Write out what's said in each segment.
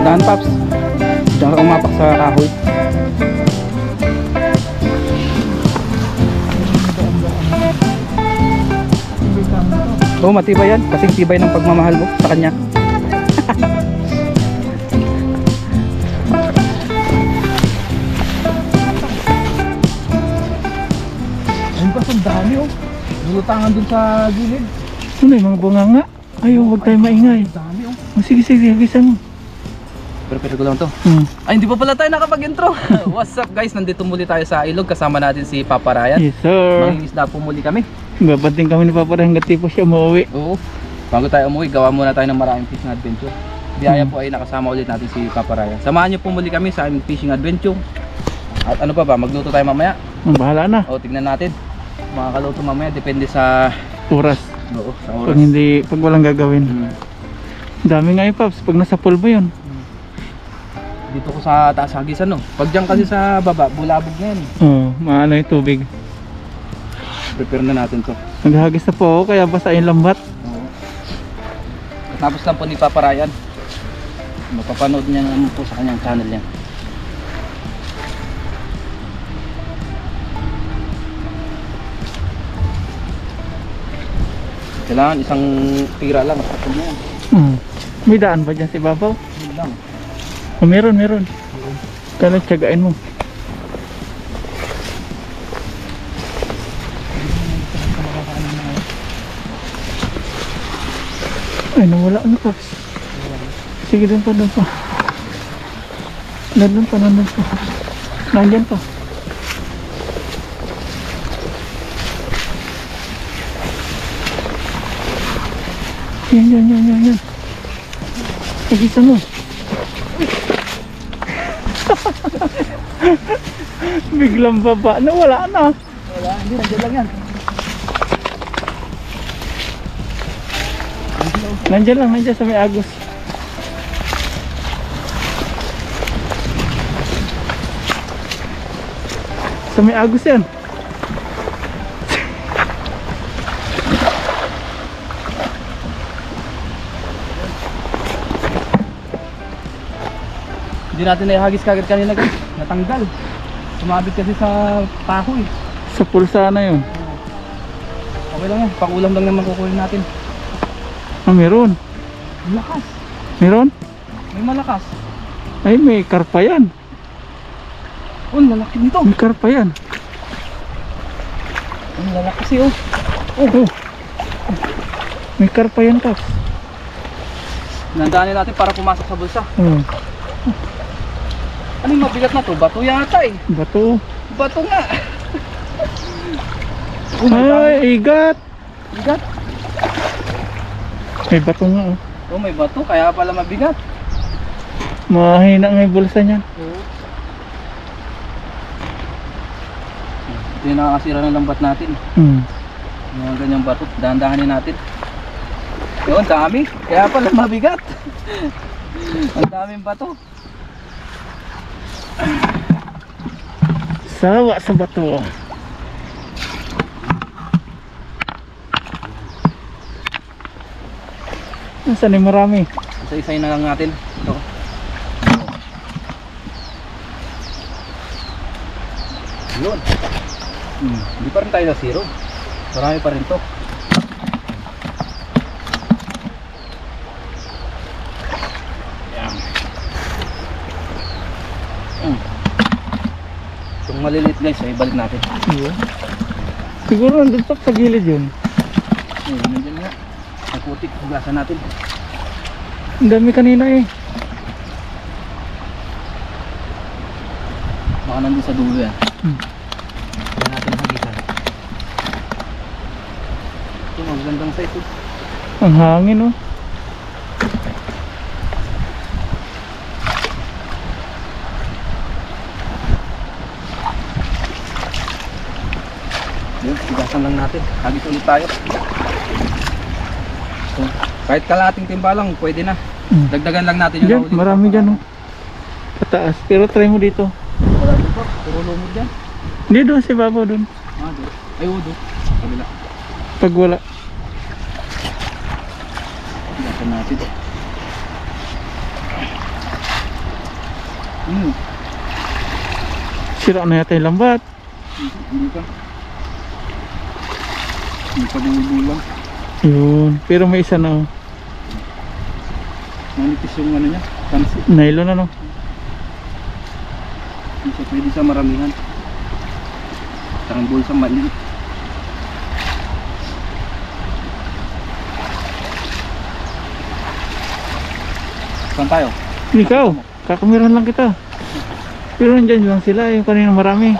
Dahan Paps, diyan ka umapak sa kahoy. Oo, matibay yan, kasing tibay ng pagmamahal mo sa kanya. Ayun pa, ang dami oh. Lulutangan dun sa gilid. Ano yung mga bunganga? Ayaw, huwag tayo maingay. Ang dami oh. Oh, sige, sige, hagisan mo. Pero ko lang to. Ay, hindi pa pala tayo nakapag-intro. What's up guys? Nandito muli tayo sa ilog. Kasama natin si Papa Ryan. Yes, sir. Mangingisda po muli kami. Babating kami ni Papa Ryan hanggat tipo siya mauwi. Oo. Bago tayo umuwi, gawa muna tayo ng maraming fishing adventure. Biyaya po ay nakasama ulit natin si Papa Ryan. Samahan niyo po muli kami sa aming fishing adventure. At ano pa ba? Magluto tayo mamaya. Bahala na. O, tignan natin. Makakaluto mamaya. Depende sa Oras. Oo, sa oras. Pag walang gagawin. Dami nga yung Paps. Pag nasa pool mo yun. Dito ko sa taas hagisan no. Pag dyan kasi sa baba, bulabog na yan. Oo, maano yung tubig. Prepare na natin to. Naghahagis na po ako kaya basa yung lambat. Oo. Tapos lang po ni Papa Ryan. Mapapanood niya naman po sa kanyang channel yan. Kailangan isang tira lang. Tapos na yan. May daan ba dyan si Babaw? Yun lang. Oh, meron. Kaya tiyagain mo. Ay, nawala na Paps. Sige, doon pa. Nandun pa. Nandyan pa. Yan. Hagisan mo. Biglang baba na, wala na. Wala, hindi, nandiyan lang yan. Nandiyan sa may agos. Sa may agos yan. Hindi natin naihagis kagad kanina guys. Natanggal. Sumabit kasi sa pahoy. Sa pulsa na yun. Okay lang yan. Pakulam lang naman kukunin natin. Ah, meron. Malakas. Meron? May malakas. Ay, may karpa yan. Oh, lalaki nito. May karpa yan. Ang lalaki kasi oh. Oh. May karpa yan Paps. Nandaanin natin para pumasok sa bulsa. Oh. Ano yung mabigat na to? Bato yata eh. Bato. Bato nga. Ay, igat. Bigat. May bato nga oh. Oh, may bato. Kaya pala mabigat. Mahina nga yung bulsa niyan. Oo. Ito yung nakakasira ng lambat natin. Mga ganyang bato. Dahan-dahanin natin. Yun, dami. Kaya pala mabigat. Ang daming bato. Sawa sa bato. Nasaan yung marami? Isa-isayin na lang natin. Ito. Yun. Hindi pa rin tayo na zero. Marami pa rin to. Yan. Itong maliliit guys, ay balik natin. Siguro nandun pa sa gilid yun. Nandiyan nga. Nakutik, hugasan natin. Ang dami kanina eh. Baka nandun sa dulo yan. Kaya natin hagisan. Ito, magandang size ito. Ang hangin oh. Yun, higasan lang natin. Hagis ulit tayo. So, kahit kalating timba lang, pwede na. Dagdagan lang natin yung Diyan, nahuli. marami dyan oh. Pataas. Pero try mo dito. Wala dito, puro lumog dyan. Hindi doon si Babo doon. Doon. Ay, doon. Kabila. Pag wala. Higasan natin. Sira na yata yung lambat. Hindi pa. Hindi pa bumubulang. Yun. Pero may isa na oh. Manipis yung ano niya. Pansit. Nylon na no. Hindi siya pwede sa maramihan. Parang bulsa maliit. Saan tayo? Ikaw. Kakamiran lang kita. Pero nandyan lang sila. Yung kanina marami.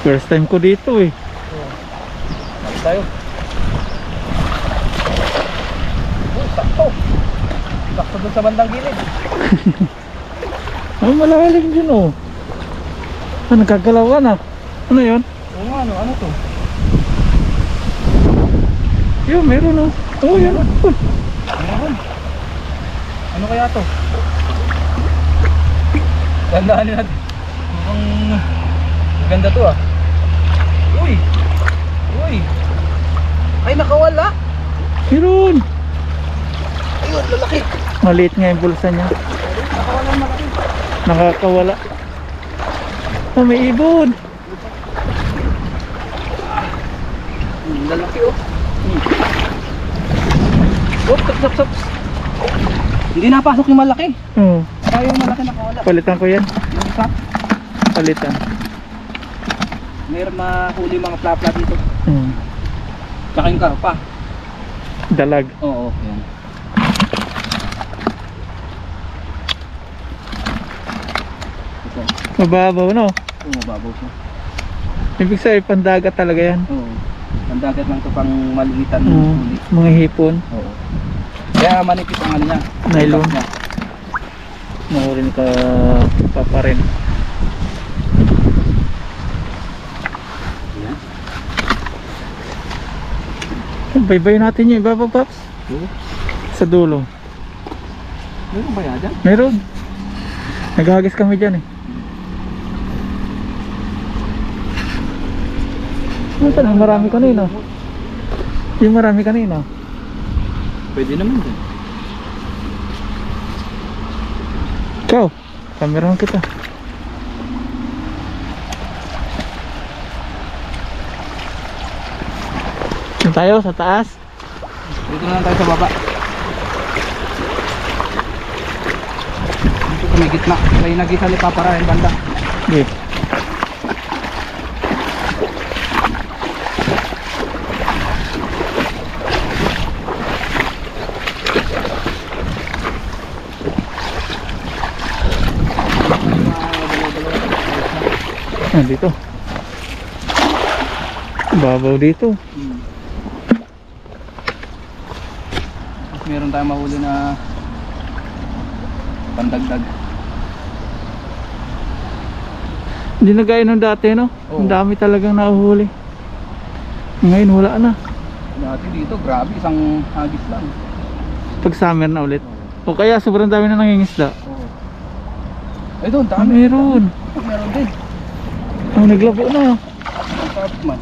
First time ko dito eh. Saan tayo? Oh, sakto. Sakto dun sa bandang gilid. Ay, malalim dyan oh. Ah, nagkagalawan ah. Ano yun? Oo nga, ano to? Yun, meron oh. Oh, yan oh. Meron. Ano kaya to? Dandahanin natin. Mukhang ganda to ah. Uy! Uy! Ay, nakawala! Meron. Ayun, lalaki! Maliit nga yung bulsa niya. Nakawala malaki. Nakakawala. Oh, may ibon. Lalaki oh. Oh, saps. Hindi napasok yung malaki. Oh, Kaya yung malaki nakawala. palitan ko yan. Yung sap. Palitan. Meron mahuli mga plapla dito. Tsaka yung karpa. Dalag. Oo, yan. Ito. Mababaw no. Oo, mababaw siya. Ibig sabihin pandagat talaga yan. Oo. Ang dagat lang to pang maliitan Oo, huli. mga hipon. Oo. Kaya manipis ang ano niya. Nylon. Niya. Mahurin ka pa rin. Yan. Baybay natin yung ibaba, Paps. Oo. Sa dulo. Meron ba yan dyan? Meron. Naghahagis kami dyan eh. Ano pa marami kanina? Yung marami kanina. Pwede naman dyan. Ikaw, camera kita. Saan tayo? Sa taas? Dito na lang tayo sa baba. Dito sa may gitna. May nagisa ni Papara yung banda. Okay. Dito. Babaw dito. Meron tayong mahuli na pandagdag. Hindi na gaya nung dati no? Oo. Ang dami talagang nahuhuli. Ngayon wala na. Dati dito, grabe, isang hagis lang. Pag summer na ulit. O kaya sobrang dami na nangingisda. Oo. Ay doon, Ah, dami. meron. Meron din. Oh, naglabo na. Ang sarap man.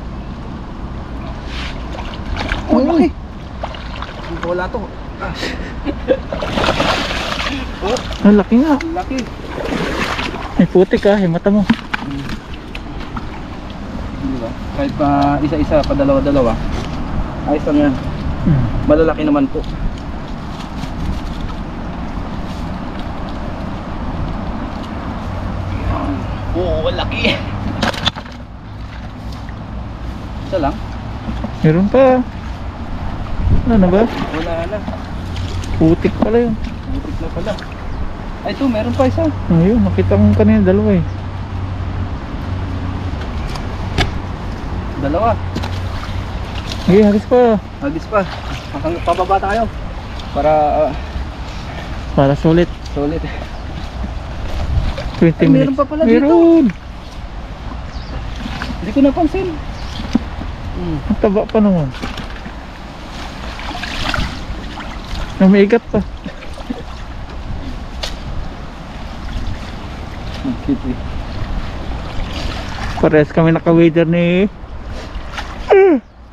Oh, laki. Ang bola to. Ah, Ang laki nga. ang laki. May putik ah, yung mata mo. Di ba? Kahit pa isa-isa, pa dalawa-dalawa. Ayos lang yan. Malalaki naman po. Oo, laki. Isa lang? Meron pa. Ano na ba? Wala na. Putik pala yun. Butik na pala. Ay, ito, meron pa isa. Ayun, nakita ko kanina dalawa eh. Dalawa. Sige, hagis pa. Hagis pa. Pababa tayo. Para Para sulit. sulit. 20 Ay, meron minutes. pa pala dito. Meron. Hindi ko napansin. Ang taba pa naman. Namiigat pa. Ang cute eh. Parehas kami naka-wader ni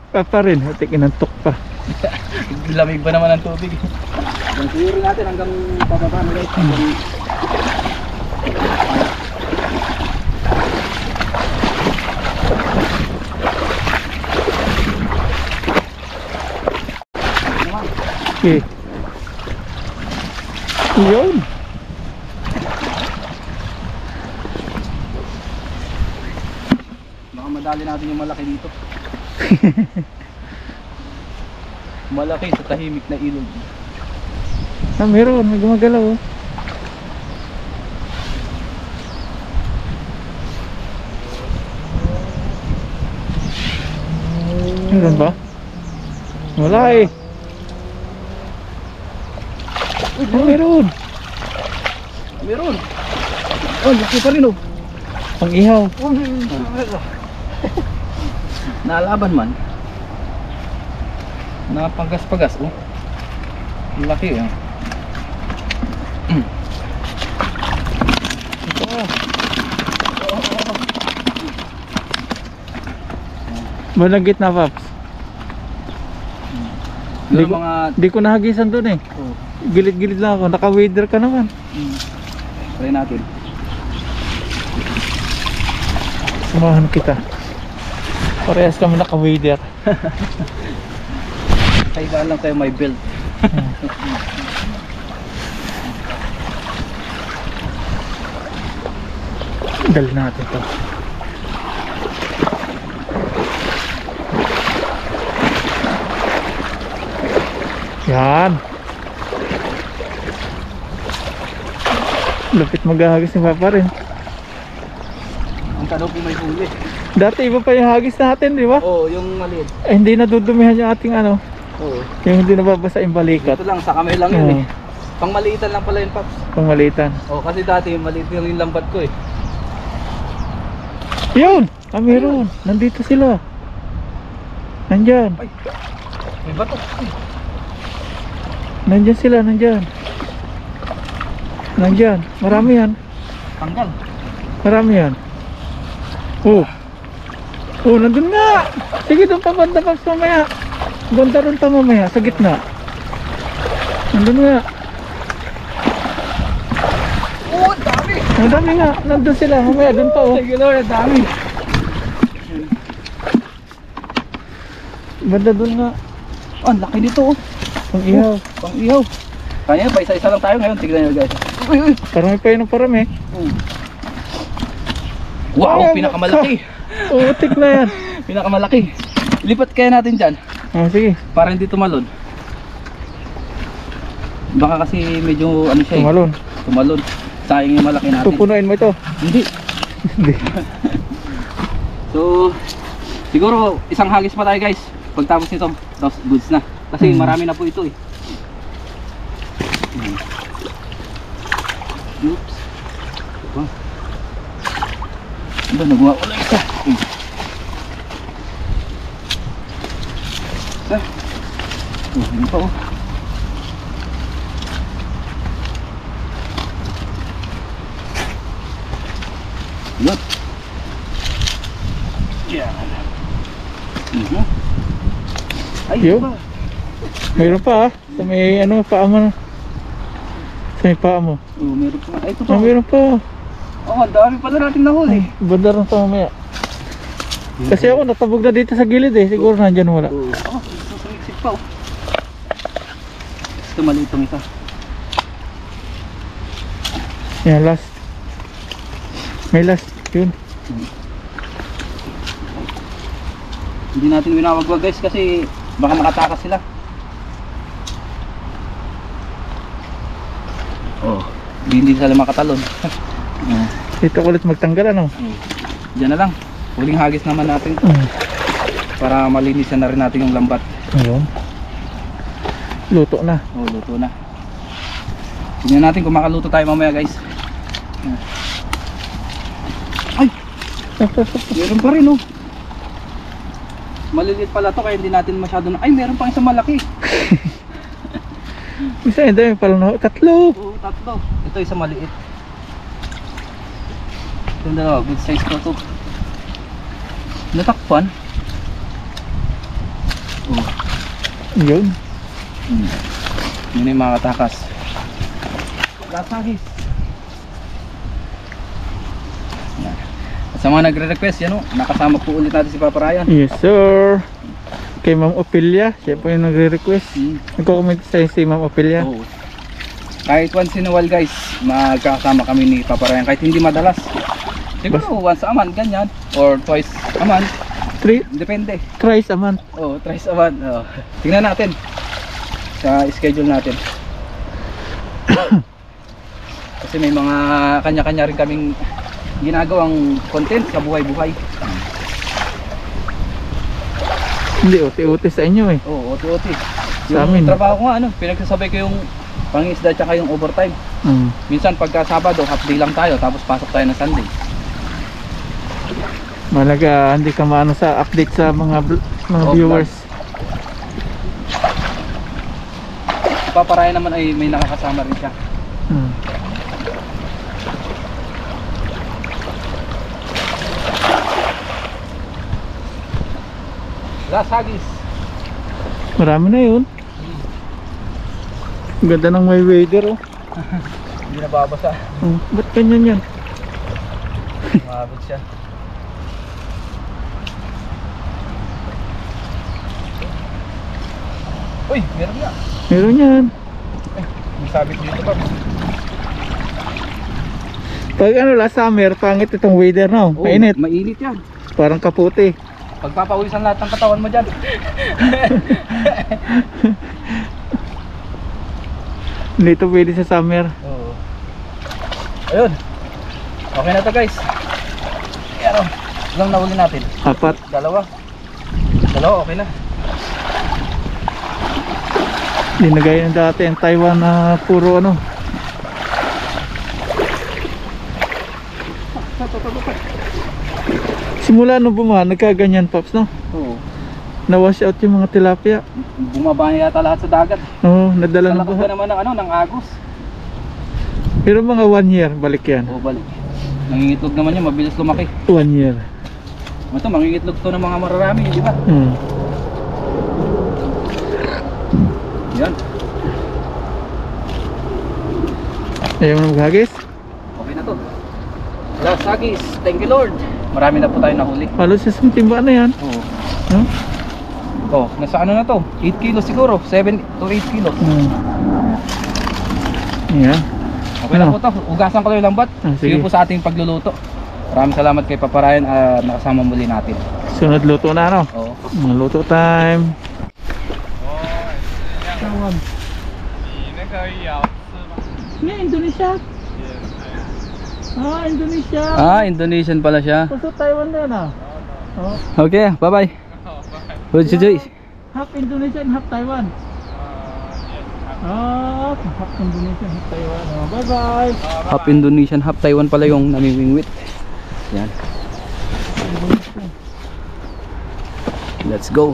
Papa rin. Hati kinantok pa. Lamig ba naman ang tubig? Yan, siguro natin hanggang pababa na guys. Okay. Yun. Baka madali natin yung malaki dito. Malaki sa tahimik na ilog. Ah, meron. May gumagalaw oh. Meron ba? Wala eh. Oh, meron. Meron. Oh, laki pa rin oh. Pang ihaw. Naalaban man. Napagas-pagas oh. Ang laki ah. Bandang gitna, Paps. Yung mga Di ko nahagisan doon eh. oh. Gilid-gilid lang ako. Naka-wader ka naman. Try natin. Samahan kita. Parehas kami naka-wader. Kailangan lang tayo may belt. Dali natin to. Yan. Lupit maghahagis ni Papa rin. Ang tanong kung may huli. Dati iba pa yung hagis natin, di ba? Oo, yung maliit. Eh, hindi nadudumihan yung ating ano. Oo. Yung hindi nababasa yung balikat. Ito lang, sa kamay lang yun eh. Pang maliitan lang pala yun, Paps. Pangmalitan. Oo, kasi dati maliit yung lambat ko eh. Yun! Ah, meron. Nandito sila. Nandyan. Ay, may bato. Ay, Nandyan sila, nandyan. Nandyan. Marami yan. tanggal. Marami yan. Oh. Oh, nandun nga. Sige, doon pa banda pa mamaya. Banda ron pa mamaya, sa gitna. Nandun nga. Oo, ang dami. Ang dami nga. Nandun sila. Mamaya, doon pa oh. Sige, Lord, ang dami. Banda doon nga. Oh, ang laki dito oh. Pang ihaw. Pang ihaw. Kanya, pa isa-isa lang tayo ngayon. Tignan nyo guys. Uy, uy. Parang pa yun ng parami. Wow, pinakamalaki. Utik na yan. Pinakamalaki. Lipat kaya natin dyan. Oh, sige. Para hindi tumalon. Baka kasi medyo ano siya eh. Tumalon. Tumalon. Sayang yung malaki natin. Pupunuin mo ito. Hindi. Hindi. So, siguro isang hagis pa tayo guys. Pagtapos nito, tapos goods na. Kasi marami na po ito eh. Oops. Oh. Ano, nagawa ko lang isa. Isa. Oh, yun pa oh. Yun. Yan. Ay, Yun. iba. Mayroon pa ah. Sa may ano, paa mo. Sa may paa mo. Oh, meron pa. Ay, ito pa. Ah, mayroon pa. Oh, ang dami pala natin nahuli. Banda rin pa mamaya. Kasi ako natabog na dito sa gilid eh. Siguro nandyan wala. Oh, susumiksik pa oh. Ito maliit itong isa. Yan, last. May last. Yun. Hindi natin winawagwag guys kasi baka makatakas sila. Oh, hindi sila makatalon. Oh. Dito ulit magtanggal ano. Diyan na lang. Huling hagis naman natin para malinisan na rin natin yung lambat. Ayun. Luto na. Oh, luto na. Tingnan natin kung makaluto tayo mamaya guys. Meron pa rin oh. Maliliit pala to kaya hindi natin masyado na... Ay, meron pang isang malaki. Isa yun, dami pala no? Tatlo. Oo, tatlo. Ito isang maliit. Ito na, good size po to. Natakpan. Oh. Yun. Yun yung mga katakas. Lasahis. Yan. At sa mga nagre-request, yan o, nakasama po ulit natin si Papa Ryan. Yes sir. Kay Ma'am Ophelia, siya po yung nagre-request. Nagko-comment sa'yo si Ma'am Ophelia. Oo. Kahit once in a while guys, magkakasama kami ni Papa Ryan. Kahit hindi madalas. Siguro once a month, ganyan. Or twice a month. Depende. Thrice a month. Oo, twice a month. Tingnan natin sa schedule natin. Kasi may mga kanya-kanya rin kaming ginagawang content sa buhay-buhay. Hindi, uti-uti sa inyo eh. Oo, oti-oti. Sa Yung amin. trabaho ko nga, pinagsasabay ko yung pangisda tsaka yung overtime. Minsan pagka Sabado, half day lang tayo, tapos pasok tayo ng Sunday. Malaga, hindi ka maano sa update sa mga viewers. Paparay naman ay may nakakasama rin siya. Lasagis. Marami na yun. Ang ganda ng may weather oh. Hindi nababasa. Ba't ganyan yan? Mabot siya. Uy, meron nga. Meron yan. May sabit dito pa. Pag ano last summer, pangit itong weather no? Oh, Mainit. mainit yan. Parang kaputi. Pagpapawisan lahat ng katawan mo dyan. Dito pwede sa summer. Oo. Ayun. Okay na to guys. Pero, ilang nahuli natin? 4. Dalawa, okay na. Hindi na gaya ng dati ang Taiwan na puro ano. Simula nung bumaha, nagkaganyan Pops no? Oo. Na-wash out yung mga tilapia. Bumabahan yata lahat sa dagat. Oo, nadala ng Kalakot baha. ka naman ng ng agos. Pero mga 1 year, balik yan. Oo, balik. Nangingitlog naman yan, mabilis lumaki. 1 year. Ito, mangingitlog to ng mga mararami, di ba? Yan. Ayaw mo maghagis? Okay na to. Lasagis, thank you Lord. Marami na po tayo nahuli. Halos sa timba na yan. Oo. No? Oh, nasa ano na to? 8 kilos siguro, 7 to 8 kilos. Yan. Okay na po to, ugasan ko lang yung lambat. Sige Sige po sa ating pagluluto. Maraming salamat kay Papa Ryan, nakasama muli natin. Sunod luto na ano? Oo. Luto time. 那 Indonesia. Indonesia. Indonesian pala siya. Puso Taiwan na yan ah. Okay, bye-bye. Half Indonesian, half Taiwan. Half Indonesian, half Taiwan. Bye-bye. Half Indonesian, half Taiwan pala yung namimingwit. Yan. Let's go.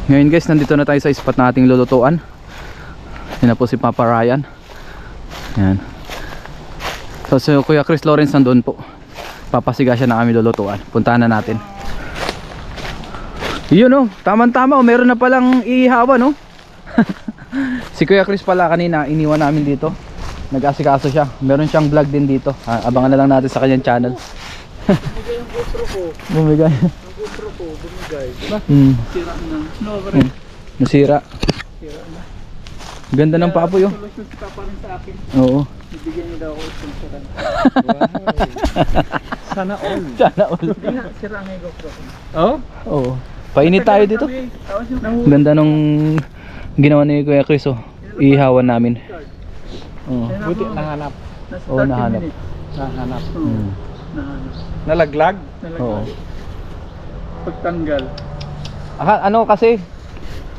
Ngayon guys, nandito na tayo sa spot na ating lulutuan. Yan na po si Papa Ryan. Yan. So si Kuya Chris Lawrence nandun po. Papasiga siya na kami lulutuan. Puntahan na natin. Yun oh, tamang-tama oh, meron na palang ihawa no. Si Kuya Chris pala kanina iniwan namin dito. Nag-asikaso siya. Meron siyang vlog din dito. Abangan na lang natin sa kanyang channel. Bumigay yung GoPro ko. Bumigay. Yung GoPro ko, bumigay. Sira na. No, Nasira. Sira na. Ganda ng papoy oh. Solusyon ka pa rin sa akin. Oo. Bibigyan niyo daw ako sponsoran. Sana all. Sana all. Hindi nga, sira nga yung GoPro ko. Oh? Oo. Painit tayo dito. Tapos yung Ganda nung ginawa ni Kuya Chris oh. Ihawan namin. Oo. buti nahanap. Oo, nahanap. Nahanap. Nahanap. Nalaglag? Nalaglag. Oo. Pagtanggal. Ano kasi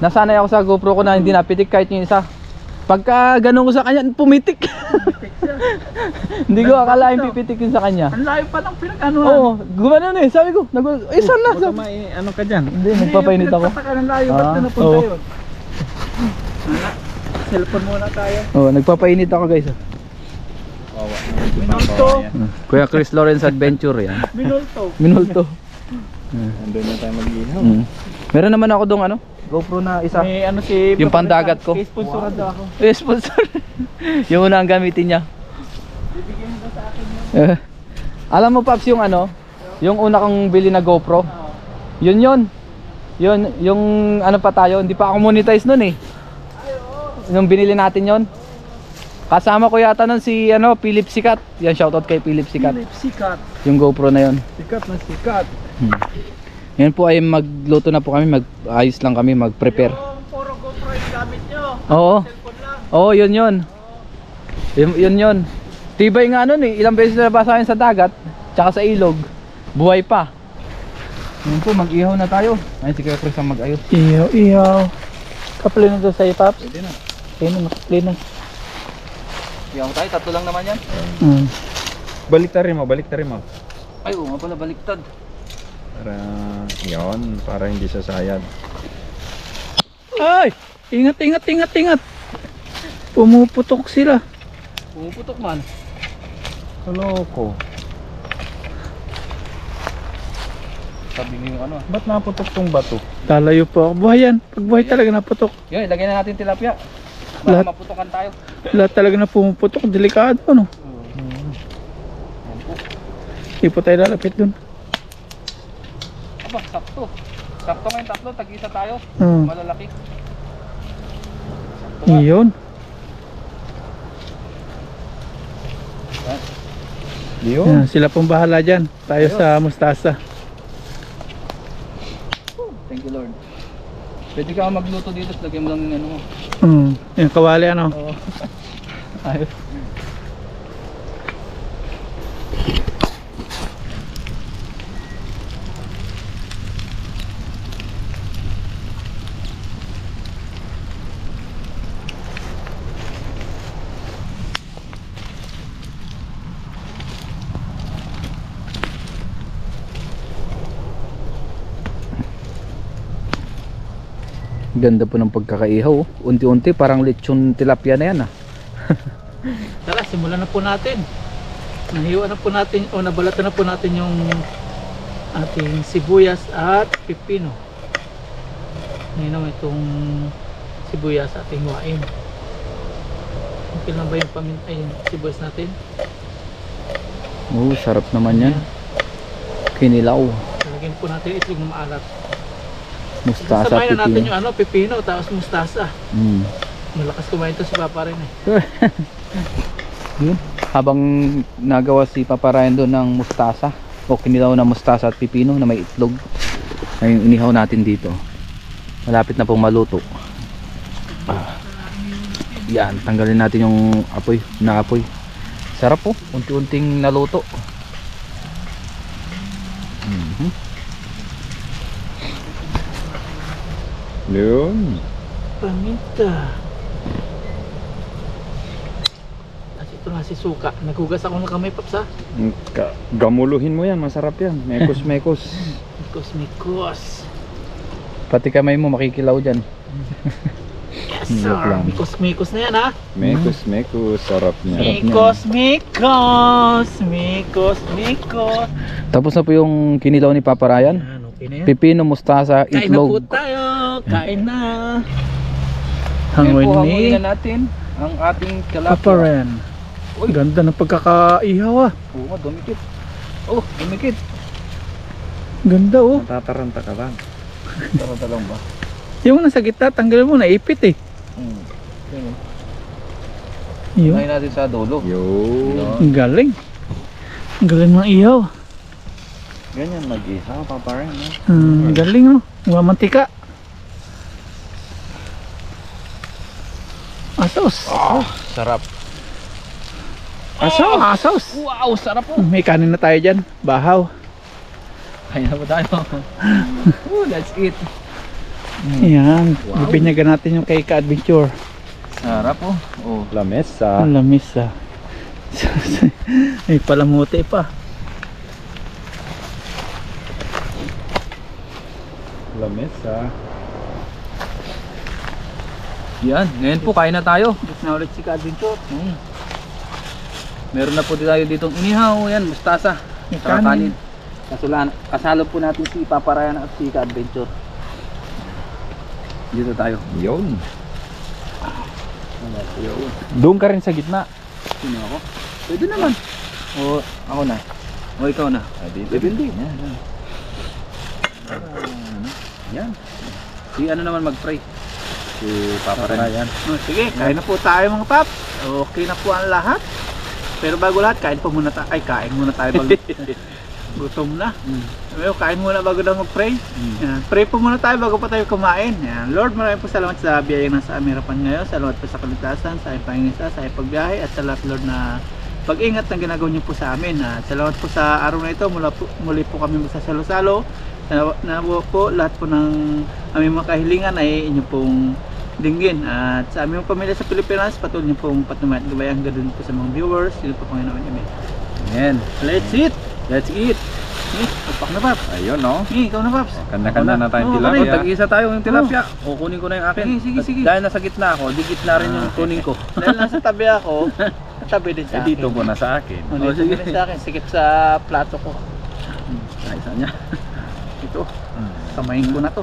nasanay ako sa GoPro ko na hindi napitik kahit yung isa. Pagka ganun ko sa kanya, pumitik. Hindi ko akalain pipitik yun sa kanya. Ang layo pa ng pinag-anuhan. Oo, gumanon eh. Sabi ko, saan na? Baka ano ka dyan? Hindi, nagpapainit ako. Pinagtataka ng layo, ba't na napunta oo. yun? Cellphone muna tayo. Oo, nagpapainit ako guys. Minolto. Kuya Chris Lawrence Adventure yan. Minolto. Minulto. Andun na tayo mag-ihaw. Meron naman ako dong ano, GoPro na isa. May ano si... Yung pandagat ko. Sponsoran daw ako. Eh, sponsor. Yung una ang gamitin niya. Bibigyan mo sa akin yun. Alam mo Paps yung ano, yung una kong bili na GoPro. Yun. Yung ano pa tayo, hindi pa ako monetize nun eh. Nung binili natin yon. Kasama ko yata nun si ano, Philip Sikat. Yan, shoutout kay Philip Sikat. Philip Sikat. Yung GoPro na yon. Sikat na sikat. Yan po ay magluto na po kami, mag-ayos lang kami, mag-prepare. Yung puro GoPro yung gamit nyo. Oo. Cellphone lang. Oo, yun. Tibay nga nun eh, ilang beses na basahin sa dagat, tsaka sa ilog, buhay pa. Yun po, mag-ihaw na tayo. Ay, si Kuya Chris ang mag-ayos. Ihaw. Kapli na doon sa ipaps. Pwede na. Kapli na. Ihaw tayo, tatlo lang naman yan. Baliktarin mo. Ay, oo nga pala, baliktad. Para hindi sasayad. Ay! Ingat. Pumuputok sila. Pumuputok man. Loko. Sabi niyo yung ano. Ba't naputok tong bato? Lalayo po ako. Buhay yan. Pag buhay talaga naputok. Yun, ilagay na natin tilapia. Lahat. Baka maputokan tayo. Lahat talaga na pumuputok. Delikado ano. Hindi po tayo lalapit dun. Aba, sakto. Sakto ngayon tatlo, tag-isa tayo. Malalaki. Iyon. Yun. Sila pong bahala dyan. Tayo sa mustasa. Thank you Lord. Pwede ka magluto dito, lagyan mo lang yung ano mo. Yung kawali ano. Oo. Ayos. Ganda po ng pagkakaihaw. Oh. Unti-unti parang lechon tilapia na yan ah. Tara, simulan na po natin. Nahiwa na po natin o nabalatan na po natin yung ating sibuyas at pipino. Ngayon naman itong sibuyas ating hiwain. Okay lang ba yung paminta yung sibuyas natin? Oh, sarap naman yan. Kinilaw. Lagyan po natin itlog na maalat. Mustasa, Samayin na natin pipino. yung ano, pipino tapos mustasa. Mm. Malakas kumain to si Papa rin eh. Yun. Habang nagawa si Papa Ryan doon ng mustasa o kinilaw na mustasa at pipino na may itlog, ay yung inihaw natin dito. Malapit na pong maluto. Yan, tanggalin natin yung apoy, naapoy. Sarap po, unti-unting naluto. Yun. Paminta. At ito nga si suka. Naghugas ako ng kamay, Paps ha. Gamuluhin mo yan, masarap yan. Mekos. Mikos. Pati kamay mo makikilaw dyan. Yes Joke sir. lang. Mikos na yan ha. Mekos. Sarap niya. Mikos. Tapos na po yung kinilaw ni Papa Ryan. Yan, okay na yan. Pipino, mustasa, Kain na po itlog. tayo. Kain na. Ngayon po, Hangoy hanguin ni na natin ang ating tilapia. Papa Ren. Uy. Ganda ng pagkakaihaw ah. Oo, dumikit. Oh, dumikit. Ganda oh. Natataranta ka ba? Talong ba? Yung nasa gitna, tanggalin mo, naipit eh. Yun. Ngayon natin sa dulo. Yun. Ang galing. Ang galing ng ihaw. Ganyan mag-ihaw, Papa Ren. Ang galing oh. Mantika. Asos. Sarap. Asos. Wow, sarap po. May kanin na tayo dyan. Bahaw. Kaya na ba tayo? Oh, that's it. Yan, bibinyagan natin yung kay Ka-Adventure. Sarap oh. Oh. Lamesa. Ang lamis ah. May palamuti pa. Lamesa. Yan, ngayon po kain na tayo. Dito na ulit si Ka-Adventure. Meron na po tayo ditong inihaw, yan, mustasa. May Saka kanin. kanin. Kasalo po natin si Papa Ryan at si Ka-Adventure. Dito tayo. Yun. Doon ka rin sa gitna. Sino ako? Pwede naman. O ako na. O ikaw na. Depende. Yan. Yan. Si ano naman mag-pray. Si Papa Ryan. Oh, sige, kain na po tayo mga paps. Okay na po ang lahat. Pero bago lahat, kain po muna tayo. Ay, kain muna tayo bago. Gutom na. Sabi, kain muna bago daw mag-pray. Yan. Pray po muna tayo bago pa tayo kumain. Yan. Lord, maraming po salamat sa biyayang nasa aming harapan ngayon. Salamat po sa kaligtasan, sa aming Panginoon, sa aming pagbiyahe, at sa lahat, Lord, na pag-ingat na ginagawa niyo po sa amin. At salamat po sa araw na ito. Muli po kami magsasalo-salo. Na po lahat po ng aming mga kahilingan ay inyo pong dinggin. At sa aming pamilya sa Pilipinas, patuloy niyo pong patumayan at gabayan ganoon po sa mga viewers. Sino po Panginoon. Amen. Amen. Let's eat! Let's eat. Papak na Paps. Ayun, no? Ikaw na Paps. Kanda-kanda na tayong Oo, tilapia. tag-isa tayo yung tilapia. O kunin ko na yung akin. Sige, sige. Dahil nasa gitna ako, di gitna rin yung kunin ko. Dahil nasa tabi ako, tabi din sa akin. Dito po na sa akin. Oh, dito sige. din sa akin. Sikip sa plato ko. Isa niya. Ito. Kamain ko na to.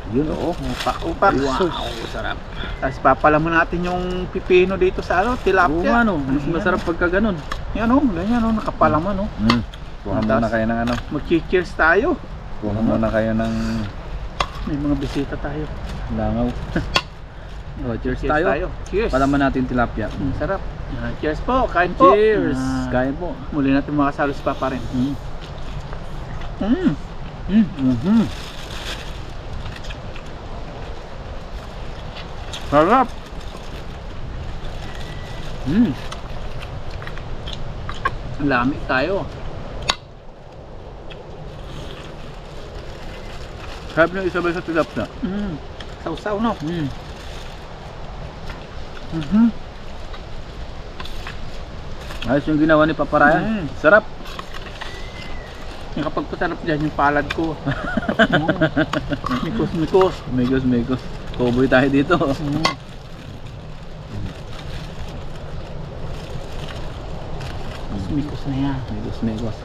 Yun oo. Upak-upak. Wow, sarap. Tapos papalam natin yung pipino dito sa Oo tilapia. ano, mas masarap pagka ganun. Yan o, ganyan o, nakapalaman o. Kuha muna kayo ng ano? Mag-cheers tayo. Kuha muna kayo ng May mga bisita tayo. langaw. Oh, cheers, Cheers tayo. tayo. Cheers. Palaman natin tilapia. Sarap. Cheers po, kain po. Cheers. Ah, Kain po. muli natin makasalo si Papa rin. Sarap. Lami tayo. Sarap nyo isabay sa tilapia. Sausaw no? Ayos yung ginawa ni Papa Ryan. Sarap. Yung kapag pasarap dyan yung palad ko. Mikos. Megos. Cowboy tayo dito. Mikos na yan. Megos.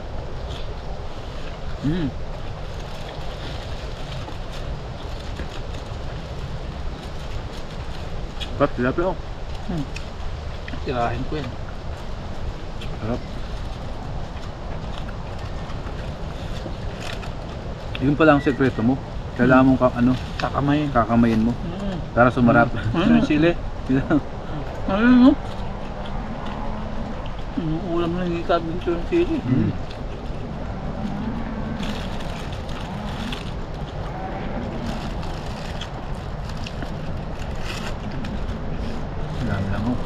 Sarap tilapia oh. Tirahin ko yan. Sarap. Yun pala ang sekreto mo. Kailangan mong Kakamayin. kakamayin mo para sumarap. Yung sili. Ano no? Ulam na yung Ka-Adventure ng sili. Dami lang oh.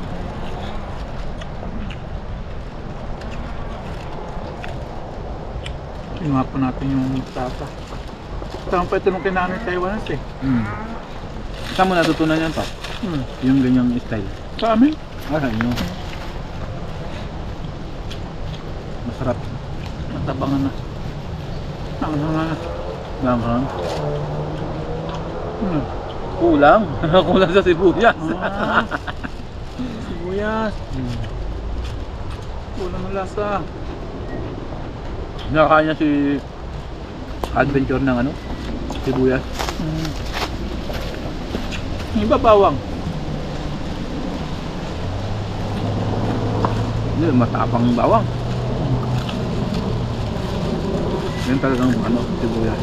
Iwa pa natin yung tata. Tama pa ito nung kinanay Taiwanas eh. Saan mo natutunan yan pa? Yung ganyang style. Sa amin? Ano? Masarap. Matabangan na. Nangangangan na. Langhang. Kulang. Kulang sa sibuyas. Sibuyas. Kulang ng lasa. Nakakain niya si Adventure ng ano? Sibuyas. Yung iba bawang. Hindi, matapang yung bawang. Yan talagang ano, sibuyas.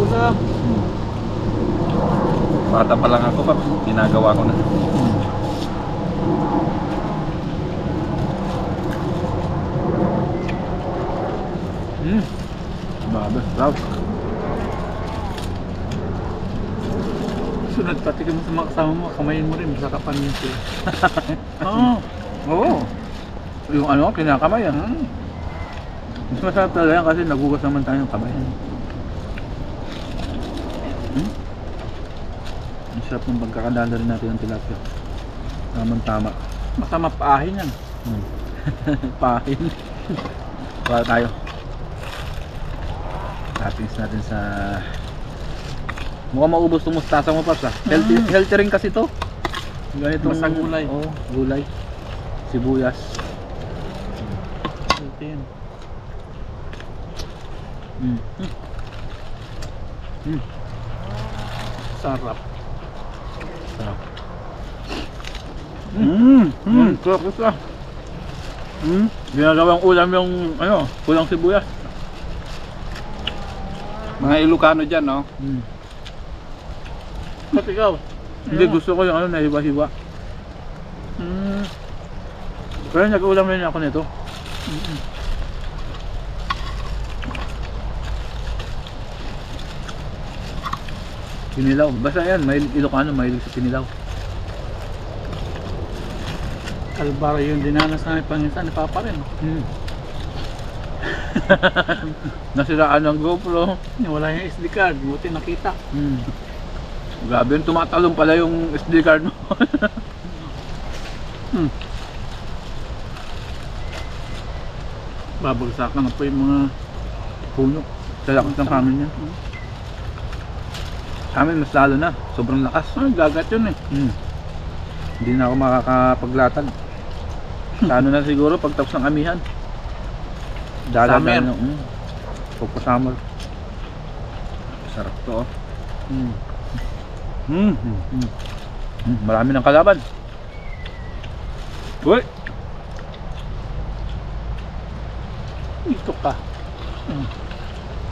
Ulam. Bata pa lang ako, Pap. Ginagawa ko na. Babe, sarap. Sunod pati ka mo sa mga kasama mo, kamayin mo rin, basta kapanin sila. Oo. Yung ano, kinakamay Mas masarap talaga yan kasi nagugas naman tayo ng kamay. Ang sarap ng pagkakadala rin natin ng tilapia. Tamang tama. Masama paahin yan. Pahin. Wala tayo. Toppings natin sa... Mukhang maubos itong mustasa mo, Paps, ah. Healthy rin kasi to. Ganitong Basta gulay. Oo, gulay. Sibuyas. Ito yun. Sarap. Sarap. Sarap ito, ah. Ginagawang ulam yung, ano, kulang sibuyas. Mga Ilocano dyan, no? Ba't ikaw? Hindi, gusto ko yung ano, nahiwa-hiwa. Pero nag-ulam rin ako nito. Kinilaw. Basta yan, may Ilocano, mahilig sa kinilaw. Kalbar yung dinanas namin panginsan ni Papa rin. Nasiraan ng GoPro. Wala yung SD card, buti nakita. Grabe yung tumatalong pala yung SD card mo. Babagsakan na po yung mga Puno. Sa lakas ng hangin niya. Sa amin mas lalo na. Sobrang lakas. gagat yun eh. Hindi na ako makakapaglatag. Sa ano na siguro pagtapos ng amihan. Summer. Pagpa-summer. Sarap to, oh. Marami ng kalaban. Uy! Ito ka.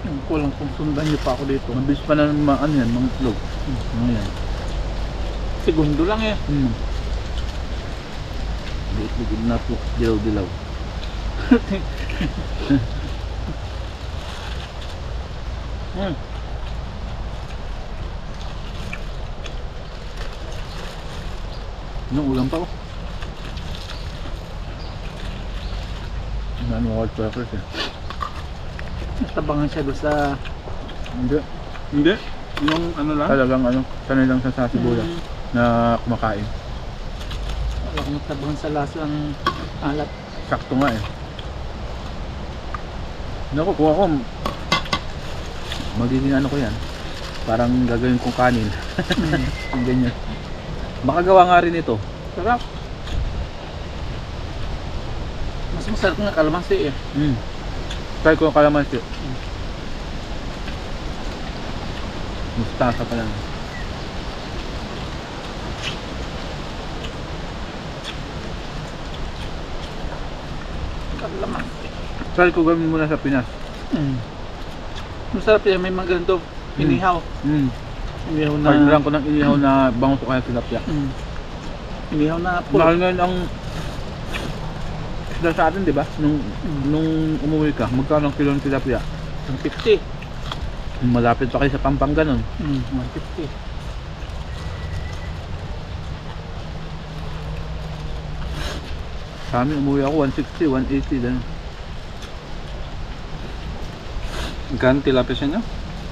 Yung kulang kung sundan niyo pa ako dito. Mabilis pa na ano yan, mga itlog. Ano yan? Segundo lang eh. May itlog na po. Dilaw-dilaw. Anong ulam pa, oh? Ano, white peppers eh. Natabangan siya doon sa... Hindi. Hindi. Yung ano lang. Talagang ano, sanay lang sa sibuyas na kumakain. Wala akong natabangan sa lasang alat. Sakto nga eh. Naku, kung ako magiging ano ko yan, parang gagawin kong kanin. Yung ganyan. Makagawa nga rin ito. Sarap. Mas masarap nga kalamansi eh. Try ko ang kalamansi. Mustasa pa lang. Kalamansi. Try ko gawin muna sa Pinas. Masarap yan, may mga ganito. Inihaw. Inihaw na... Pagdaran ko ng inihaw na bangus o kaya tilapia. Inihaw na Mahal puro. ngayon ang isda sa atin, di ba? Nung umuwi ka, magkano ang kilo ng tilapia? 150. Malapit pa kayo sa Pampanga nun. 150. Sa amin umuwi ako 160, 180 din. Magkano tilapia siya niya?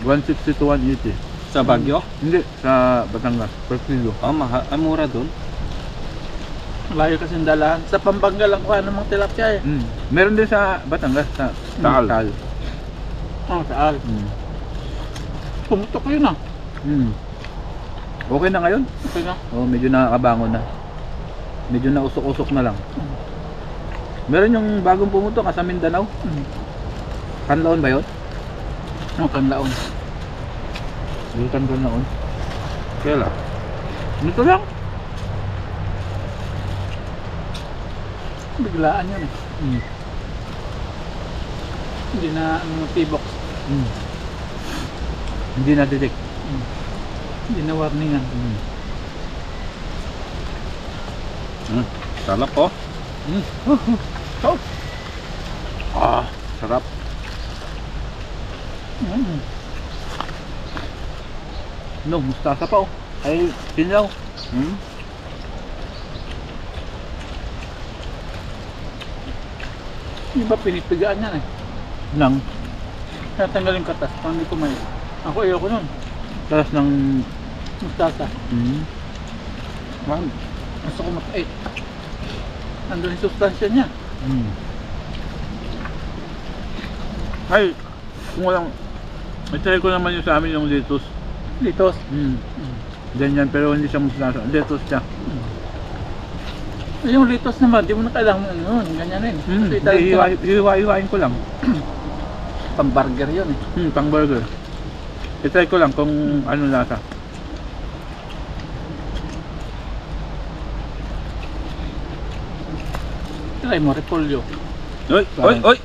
160 to 180. Sa Baguio? Hindi, sa Batangas, per kilo. Mura dun. Malayo kasi ang dalahan. Sa Pampanga lang kuha ng mga tilapia eh. Meron din sa Batangas, sa Taal. Taal. Oh, taal. Pumutok yun ah. Okay na ngayon? Okay na. Oh, medyo nakakabangon na. Medyo nausok-usok na lang. Meron yung bagong pumutok sa Mindanao. Kanlaon ba yun? Oh, kanlaon. Kanlaon. Kailan? Nito lang. Biglaan yun eh. Hindi na ano, P-box. Hindi na-detect. Hindi na warningan. Sarap po. Sarap. No, mustasa pa, oh. Ay, sinaw. Yung ba pinipigaan yan eh. Nang. Kaya tanggalin katas, pang hindi kumain. Ako ayoko nun. Talas ng mustasa. Man. Gusto ko mapait. Andun yung sustansya niya. Ay, kung walang, i-try ko naman yung sa amin yung lettuce. Litos. Ganyan, pero hindi siya musnasa. Lettuce siya. Yung litos naman, di mo na kailangan ano, ganyan rin. Kasi Hindi, hiwa-hiwain ko lang. Pang burger yun eh. Pang burger. I-try ko lang kung ano lasa. Try mo, repolyo. Oy, Parang- oy, oy!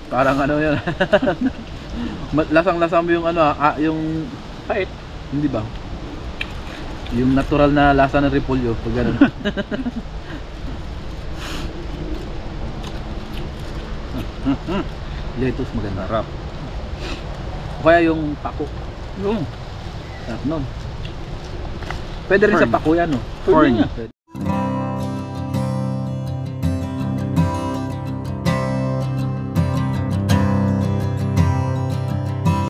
Parang ano yun. Lasang-lasang mo yung ano, yung Pait. hindi ba? Yung natural na lasa ng repolyo, pag ganun. Lettuce maganda. Sarap. O kaya yung pako. Yung. Sarap nun. Pwede rin sa Corn. pako yan, no? Pwede Corn. nga. Pwede.